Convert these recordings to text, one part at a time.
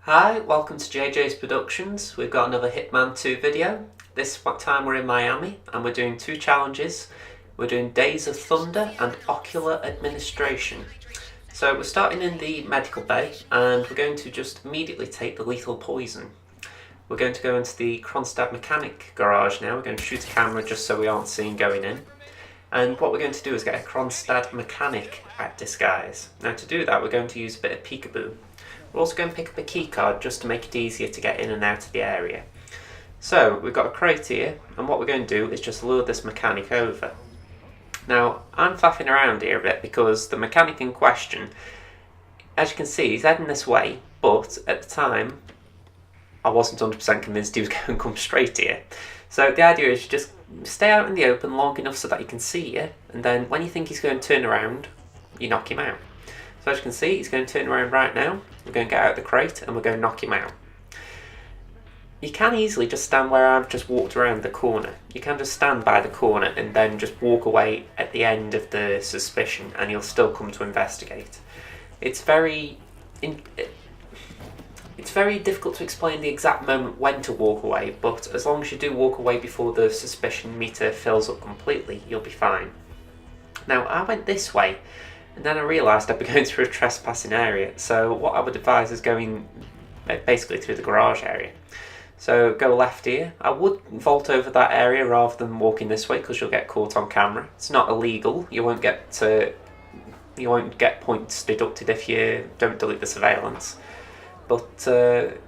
Hi, welcome to JJ's Productions. We've got another Hitman 2 video. This time we're in Miami and we're doing two challenges. We're doing Days of Thunder and Ocular Administration. So we're starting in the medical bay and we're going to just immediately take the lethal poison. We're going to go into the Kronstadt mechanic garage now. We're going to shoot a camera just so we aren't seen going in. And what we're going to do is get a Kronstadt mechanic disguise. Now to do that we're going to use a bit of peekaboo. We're also going to pick up a key card just to make it easier to get in and out of the area. So we've got a crate here, and what we're going to do is just lure this mechanic over. Now I'm faffing around here a bit because the mechanic in question, as you can see, he's heading this way, but at the time I wasn't 100% convinced he was going to come straight here. So the idea is you just stay out in the open long enough so that he can see you, and then when you think he's going to turn around, you knock him out. So as you can see, he's going to turn around right now. We're going to get out of the crate and we're going to knock him out. You can easily just stand where I've just walked around the corner. You can just stand by the corner and then just walk away at the end of the suspicion and you'll still come to investigate. It's very difficult to explain the exact moment when to walk away, but as long as you do walk away before the suspicion meter fills up completely, you'll be fine. Now I went this way, and then I realised I'd be going through a trespassing area, so what I would advise is going basically through the garage area. So go left here. I would vault over that area rather than walking this way because you'll get caught on camera. It's not illegal. You won't get points deducted if you don't delete the surveillance. But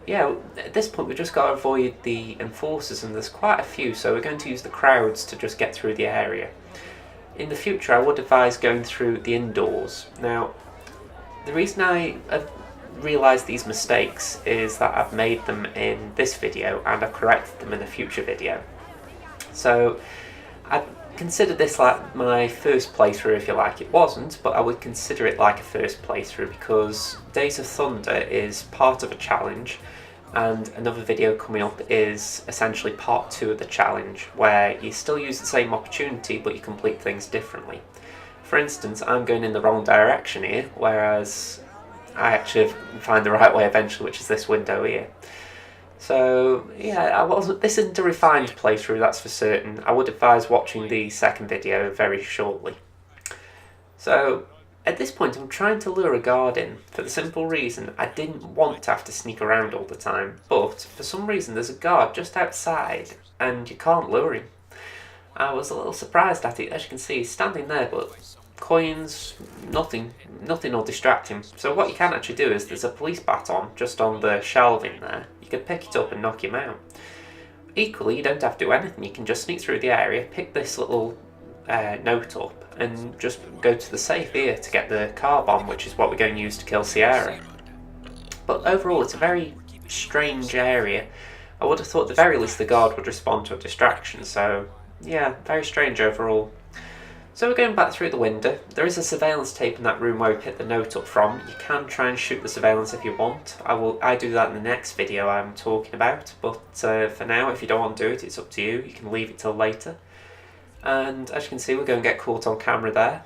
yeah, at this point we've just got to avoid the enforcers, and there's quite a few, so we're going to use the crowds to just get through the area. In the future I would advise going through the indoors. Now the reason I have realised these mistakes is that I've made them in this video and I've corrected them in a future video. So I consider this like my first playthrough, if you like. It wasn't, but I would consider it like a first playthrough because Days of Thunder is part of a challenge, and another video coming up is essentially part 2 of the challenge, where you still use the same opportunity but you complete things differently. For instance, I'm going in the wrong direction here, whereas I actually find the right way eventually, which is this window here. So yeah, this isn't a refined playthrough, that's for certain. I would advise watching the second video very shortly. So at this point I'm trying to lure a guard in for the simple reason I didn't want to have to sneak around all the time, but for some reason there's a guard just outside and you can't lure him. I was a little surprised at it. As you can see, he's standing there, but coins, nothing will distract him. So what you can actually do is there's a police baton just on the shelving there. You can pick it up and knock him out. Equally, you don't have to do anything. You can just sneak through the area, pick this little note up, and just go to the safe here to get the car bomb, which is what we're going to use to kill Sierra. But overall, it's a very strange area. I would have thought at the very least the guard would respond to a distraction, so yeah, very strange overall. So we're going back through the window. There is a surveillance tape in that room where we picked the note up from. You can try and shoot the surveillance if you want. I do that in the next video I'm talking about, but for now, if you don't want to do it, it's up to you. You can leave it till later. And as you can see, we're going to get caught on camera there.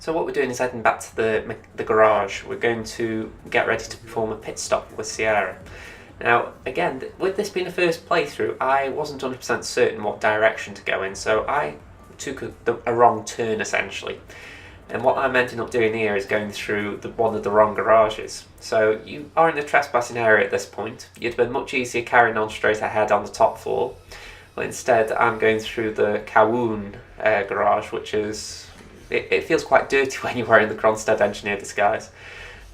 So what we're doing is heading back to the garage. We're going to get ready to perform a pit stop with Sierra. Now again, with this being a first playthrough, I wasn't 100% certain what direction to go in, so I took a wrong turn essentially. And what I'm ending up doing here is going through one of the wrong garages. So you are in the trespassing area at this point. You'd have been much easier carrying on straight ahead on the top floor. But instead I'm going through the Kowloon garage, which is, it feels quite dirty when you're wearing the Kronstadt engineer disguise,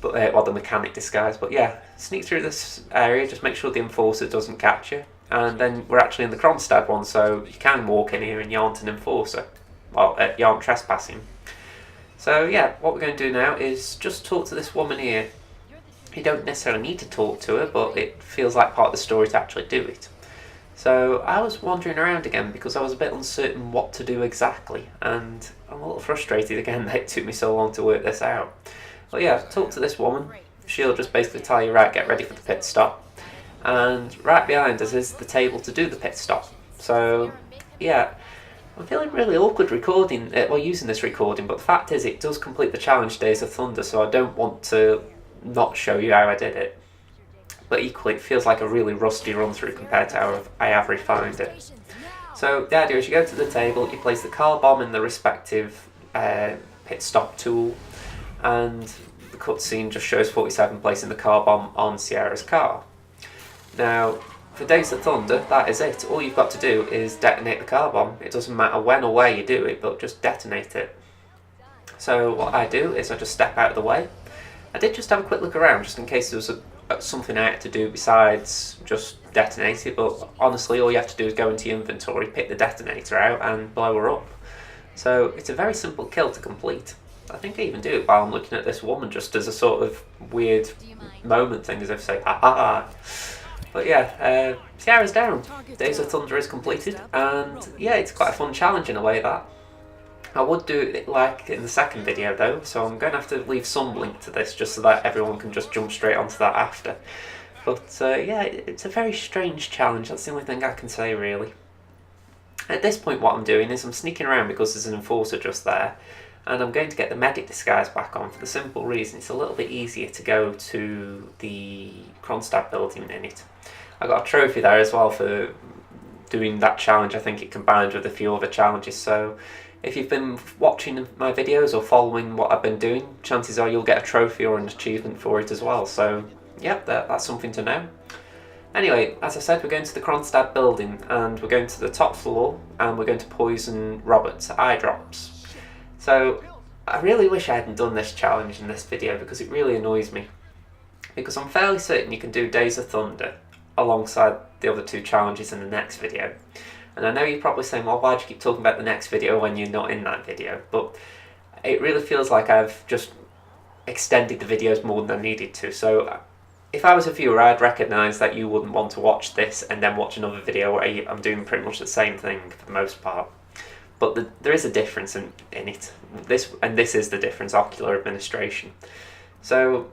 but or the mechanic disguise. But yeah, sneak through this area, just make sure the enforcer doesn't catch you. And then we're actually in the Kronstadt one, so you can walk in here and you aren't an enforcer. Well, you aren't trespassing. So yeah, what we're going to do now is just talk to this woman here. You don't necessarily need to talk to her, but it feels like part of the story to actually do it. So I was wandering around again because I was a bit uncertain what to do exactly, and I'm a little frustrated again that it took me so long to work this out. But yeah, talk to this woman. She'll just basically tell you, right, get ready for the pit stop. And right behind us is the table to do the pit stop. So yeah, I'm feeling really awkward recording, using this recording, but the fact is it does complete the challenge Days of Thunder, so I don't want to not show you how I did it. but equally it feels like a really rusty run through compared to how I have refined it. So the idea is you go to the table, you place the car bomb in the respective pit stop tool, and the cutscene just shows 47 placing the car bomb on Sierra's car. Now, for Days of Thunder, that is it. All you've got to do is detonate the car bomb. It doesn't matter when or where you do it, but just detonate it. So what I do is I just step out of the way. I did just have a quick look around, just in case there was something I had to do besides just detonate it, but honestly all you have to do is go into your inventory, pick the detonator out and blow her up. So it's a very simple kill to complete. I think I even do it while I'm looking at this woman, just as a sort of weird moment thing, as if to say, ha ha ha. But yeah, Sierra's down. Days of Thunder is completed, and yeah, it's quite a fun challenge in a way that. I would do it like in the second video though, so I'm going to have to leave some link to this just so that everyone can just jump straight onto that after. But yeah, it's a very strange challenge, that's the only thing I can say really. At this point what I'm doing is I'm sneaking around because there's an enforcer just there, and I'm going to get the medic disguise back on for the simple reason it's a little bit easier to go to the Kronstadt building in it. I got a trophy there as well for doing that challenge. I think it combined with a few other challenges, so if you've been watching my videos or following what I've been doing, chances are you'll get a trophy or an achievement for it as well. So, yep, that's something to know. Anyway, as I said, we're going to the Kronstadt building, and we're going to the top floor, and we're going to poison Robert's eye drops. So, I really wish I hadn't done this challenge in this video because it really annoys me. Because I'm fairly certain you can do Days of Thunder alongside the other two challenges in the next video. And I know you're probably saying, well, why do you keep talking about the next video when you're not in that video? But it really feels like I've just extended the videos more than I needed to. So if I was a viewer, I'd recognise that you wouldn't want to watch this and then watch another video where I'm doing pretty much the same thing for the most part. But there is a difference in it. This is the difference, Ocular administration. So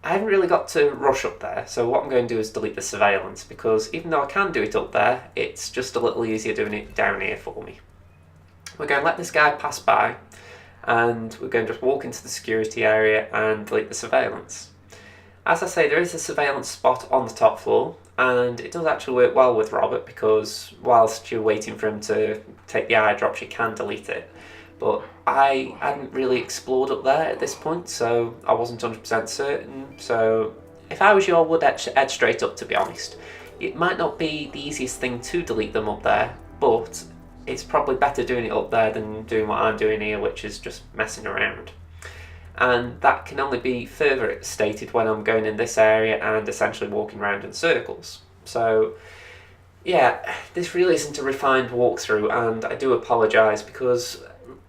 I haven't really got to rush up there, so what I'm going to do is delete the surveillance, because even though I can do it up there, it's just a little easier doing it down here for me. We're going to let this guy pass by, and we're going to just walk into the security area and delete the surveillance. As I say, there is a surveillance spot on the top floor, and it does actually work well with Robert, because whilst you're waiting for him to take the eye drops, you can delete it. But I hadn't really explored up there at this point, so I wasn't 100% certain. So if I was you, I would head straight up, to be honest. It might not be the easiest thing to delete them up there, but it's probably better doing it up there than doing what I'm doing here, which is just messing around. And that can only be further stated when I'm going in this area and essentially walking around in circles. So yeah, this really isn't a refined walkthrough, and I do apologise because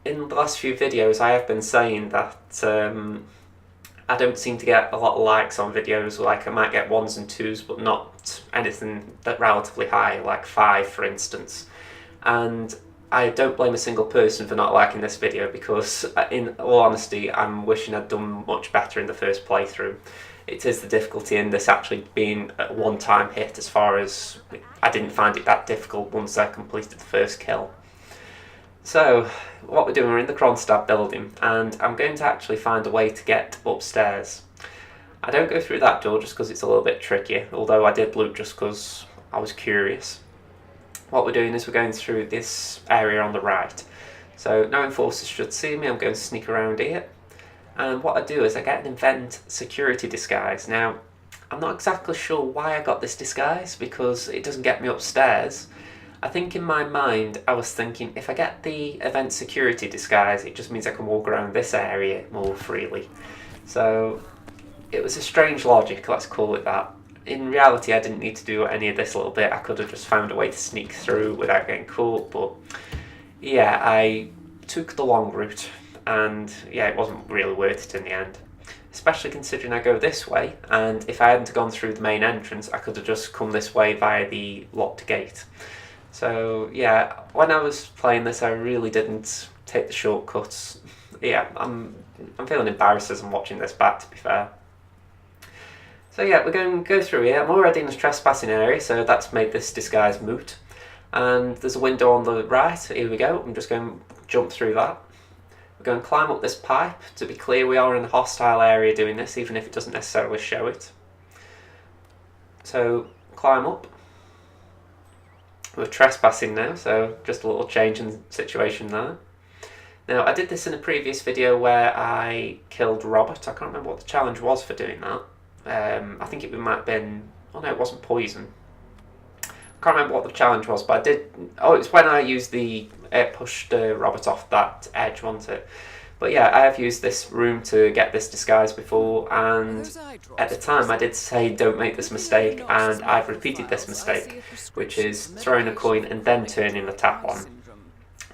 in the last few videos I have been saying that I don't seem to get a lot of likes on videos. Like I might get 1s and 2s, but not anything that relatively high, like 5 for instance. And I don't blame a single person for not liking this video, because in all honesty I'm wishing I'd done much better in the first playthrough. It is the difficulty in this actually being a one-time hit, as far as I didn't find it that difficult once I completed the first kill. So, what we're doing, we're in the Kronstadt building, and I'm going to actually find a way to get upstairs. I don't go through that door just because it's a little bit trickier, although I did loot just because I was curious. What we're doing is we're going through this area on the right. So, no enforcers should see me. I'm going to sneak around here. And what I do is I get an event security disguise. Now, I'm not exactly sure why I got this disguise, because it doesn't get me upstairs. I think in my mind I was thinking, if I get the event security disguise, it just means I can walk around this area more freely. So it was a strange logic, let's call it that. In reality I didn't need to do any of this little bit. I could have just found a way to sneak through without getting caught, but yeah, I took the long route, and yeah, it wasn't really worth it in the end. Especially considering I go this way, and if I hadn't gone through the main entrance I could have just come this way via the locked gate. So yeah, when I was playing this I really didn't take the shortcuts. Yeah, I'm feeling embarrassed as I'm watching this back, to be fair. So yeah, we're going to go through here. I'm already in the trespassing area, so that's made this disguise moot. And there's a window on the right, here we go. I'm just going to jump through that. We're going to climb up this pipe. To be clear, we are in a hostile area doing this, even if it doesn't necessarily show it. So climb up. We're trespassing now, so just a little change in situation there. Now, I did this in a previous video where I killed Robert. I can't remember what the challenge was for doing that. I think it might have been... Oh no, it wasn't poison. I can't remember what the challenge was, but I did... Oh, it's when I used the... It pushed Robert off that edge, wasn't it? But yeah, I have used this room to get this disguise before, and at the time I did say don't make this mistake, and I've repeated this mistake, which is throwing a coin and then turning the tap on.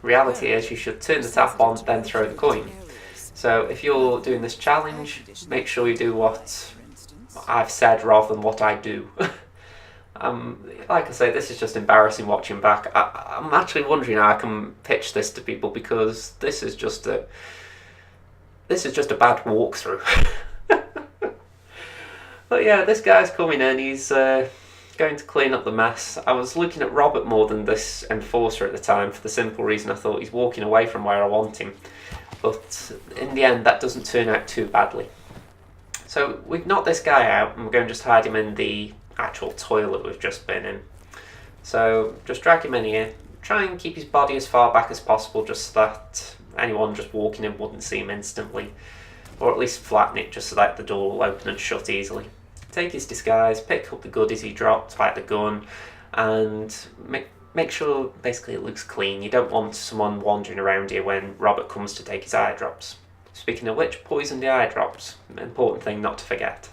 Reality is you should turn the tap on, then throw the coin. So if you're doing this challenge, make sure you do what I've said rather than what I do. Like I say, this is just embarrassing watching back. I'm actually wondering how I can pitch this to people, because this is just a bad walkthrough. But yeah, this guy's coming in, he's going to clean up the mess. I was looking at Robert more than this enforcer at the time, for the simple reason I thought he's walking away from where I want him. But in the end, that doesn't turn out too badly. So we've knocked this guy out, and we're going to just hide him in the actual toilet we've just been in. So just drag him in here, try and keep his body as far back as possible, just so that anyone just walking in wouldn't see him instantly, or at least flatten it just so that the door will open and shut easily. Take his disguise, pick up the goodies he dropped, like the gun, and make sure basically it looks clean. You don't want someone wandering around here when Robert comes to take his eye drops. Speaking of which, poison the eye drops, an important thing not to forget.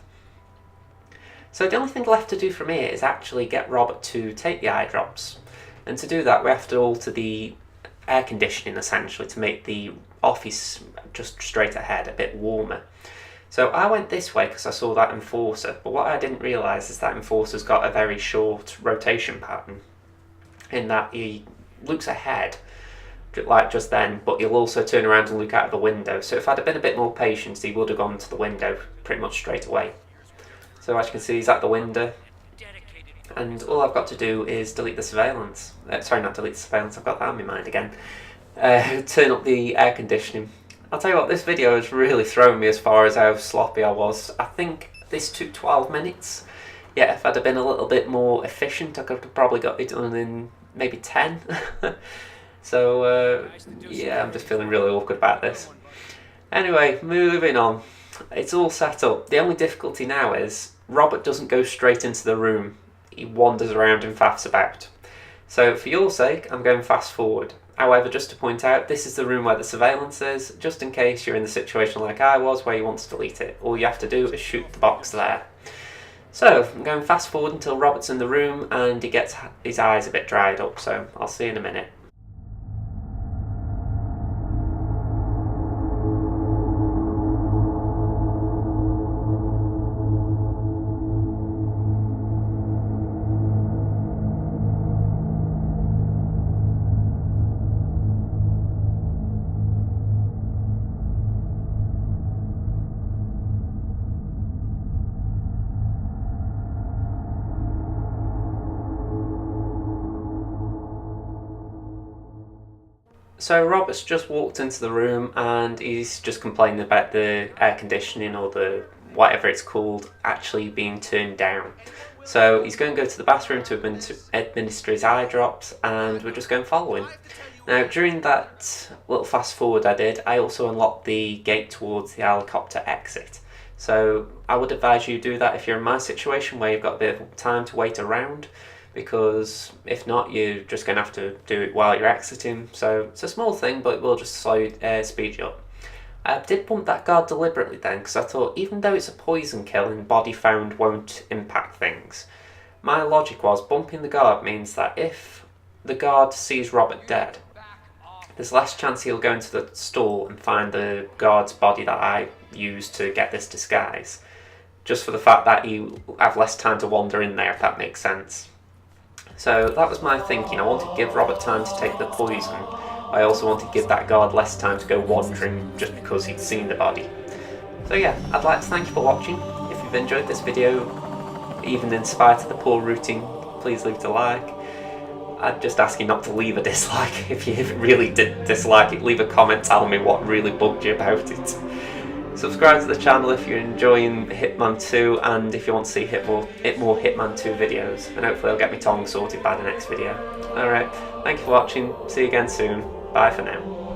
So the only thing left to do from here is actually get Robert to take the eye drops, and to do that we have to alter the air conditioning essentially to make the office just straight ahead a bit warmer. So I went this way because I saw that enforcer, but what I didn't realise is that enforcer's got a very short rotation pattern, in that he looks ahead like just then, but he'll also turn around and look out of the window. So if I'd have been a bit more patient, he would have gone to the window pretty much straight away. So as you can see, he's at the window, and all I've got to do is delete the surveillance. Sorry, not delete the surveillance, I've got that in my mind again. Turn up the air conditioning. I'll tell you what, this video has really thrown me as far as how sloppy I was. I think this took 12 minutes. Yeah, if I'd have been a little bit more efficient, I could have probably got it done in maybe 10. So, yeah, I'm just feeling really awkward about this. Anyway, moving on. It's all set up. The only difficulty now is Robert doesn't go straight into the room. He wanders around and faffs about. So for your sake, I'm going fast forward. However, just to point out, this is the room where the surveillance is, just in case you're in the situation like I was where you want to delete it. All you have to do is shoot the box there. So, I'm going fast forward until Robert's in the room and he gets his eyes a bit dried up, so I'll see you in a minute. So Robert's just walked into the room and he's just complaining about the air conditioning, or the whatever it's called, actually being turned down. So he's going to go to the bathroom to administer his eye drops, and we're just going to follow him. Now during that little fast forward I did, I also unlocked the gate towards the helicopter exit. So I would advise you do that if you're in my situation where you've got a bit of time to wait around, because if not, you're just going to have to do it while you're exiting. So it's a small thing, but it will just speed you up. I did bump that guard deliberately then, because I thought even though it's a poison kill and body found won't impact things, my logic was bumping the guard means that if the guard sees Robert dead, there's less chance he'll go into the stall and find the guard's body that I used to get this disguise, just for the fact that he'll have less time to wander in there, if that makes sense. So that was my thinking. I wanted to give Robert time to take the poison. I also wanted to give that guard less time to go wandering just because he'd seen the body. So yeah, I'd like to thank you for watching. If you've enjoyed this video, even in spite of the poor routing, please leave it a like. I'd just ask you not to leave a dislike. If you really did dislike it, leave a comment telling me what really bugged you about it. Subscribe to the channel if you're enjoying Hitman 2 and if you want to see more Hitman 2 videos, and hopefully I'll get my tongue sorted by the next video. Alright, thank you for watching, see you again soon, bye for now.